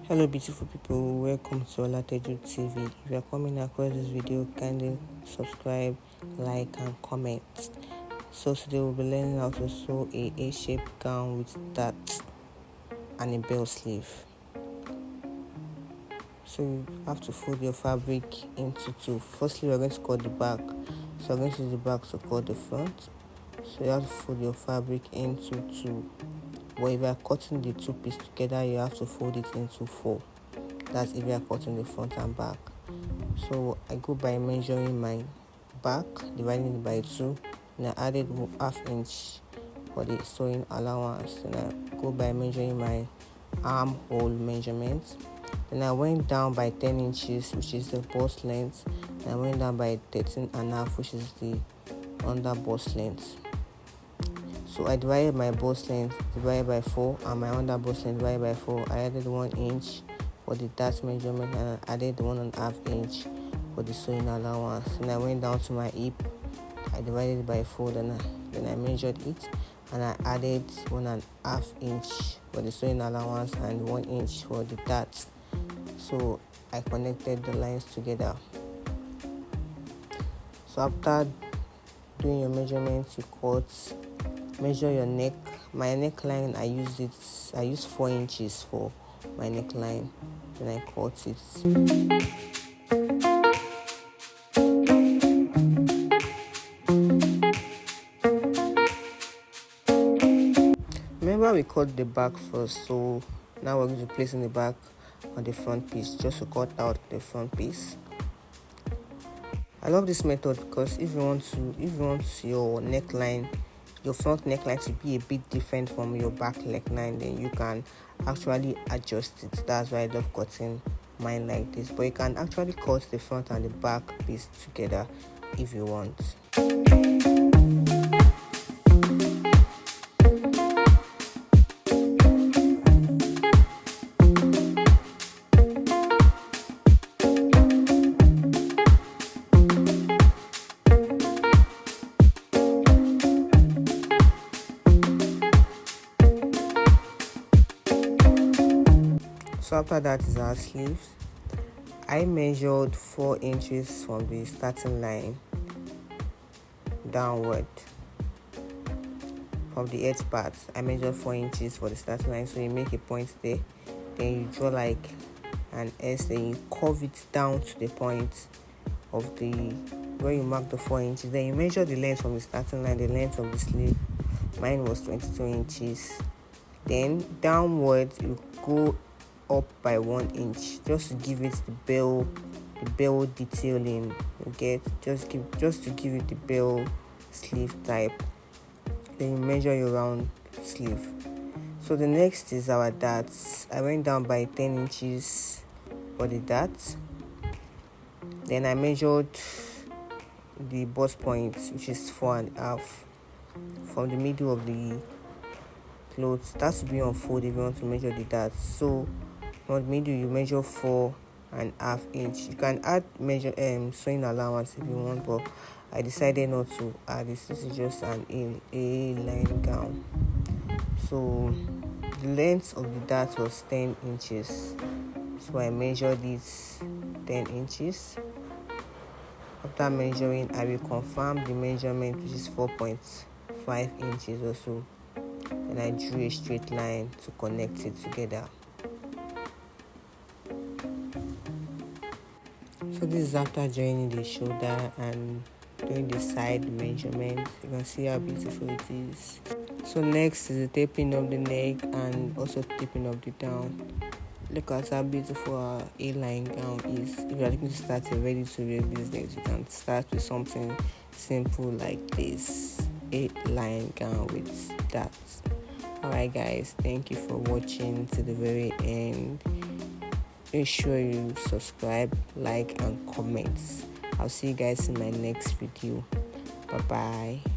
Hello beautiful people, welcome to Olateju TV. If you are coming across this video, kindly subscribe, like and comment. So today we'll be learning how to sew a A-shaped gown with that and a bell sleeve. So you have to fold your fabric into two. Firstly, we're going to cut the back. So we're going to use the back to cut the front. So you have to fold your fabric into two. But if you are cutting the two pieces together, you have to fold it into four. That's if you are cutting the front and back. So I go by measuring my back, dividing it by 2, and I added half inch for the sewing allowance. And I go by measuring my armhole measurement. Then I went down by 10 inches, which is the bust length, and I went down by 13.5, which is the under bust length. So I divided my bust length divided by 4 and my under bust length divided by 4. I added 1 inch for the dart measurement and I added 1.5 inch for the sewing allowance. And I went down to my hip. I divided it by 4. Then I measured it and I added 1.5 inch for the sewing allowance and 1 inch for the dart. So I connected the lines together. So after doing your measurements, you measure your neck. My neckline, I use 4 inches for my neckline. Then I cut it. Remember, we cut the back first, so now we're going to place in the back on the front piece, just to cut out the front piece. I love this method because if you want your front neckline to be a bit different from your back neckline, then you can actually adjust it. That's why I love cutting mine like this. But you can actually cut the front and the back piece together if you want. So after that is our sleeves. I measured 4 inches from the starting line downward. From the edge part, I measured 4 inches for the starting line. So you make a point there, then you draw like an S, then you curve it down to the point of where you mark the 4 inches. Then you measure the length from the starting line, the length of the sleeve. Mine was 22 inches. Then downwards you go up by 1 inch, just to give it the bell detailing. Just to give it the bell sleeve type. Then you measure your round sleeve. So the next is our darts. I went down by 10 inches for the darts. Then I measured the bust point, which is 4.5, from the middle of the clothes. That should be on fold if you want to measure the darts. So from the middle you measure 4.5 inch. You can add sewing allowance if you want, but I decided not to add this. This is just an A-line gown. So the length of the dart was 10 inches. So I measured it 10 inches. After measuring, I will confirm the measurement, which is 4.5 inches or so. And I drew a straight line to connect it together. So this is after joining the shoulder and doing the side measurement. You can see how beautiful it is. So next is the taping of the neck and also taping of the down. Look at how beautiful our A-line gown is. If you are looking to start a ready-to-wear business, you can start with something simple like this A-line gown with that. Alright guys, thank you for watching to the very end. Make sure you subscribe, like and comment. I'll see you guys in my next video. Bye bye.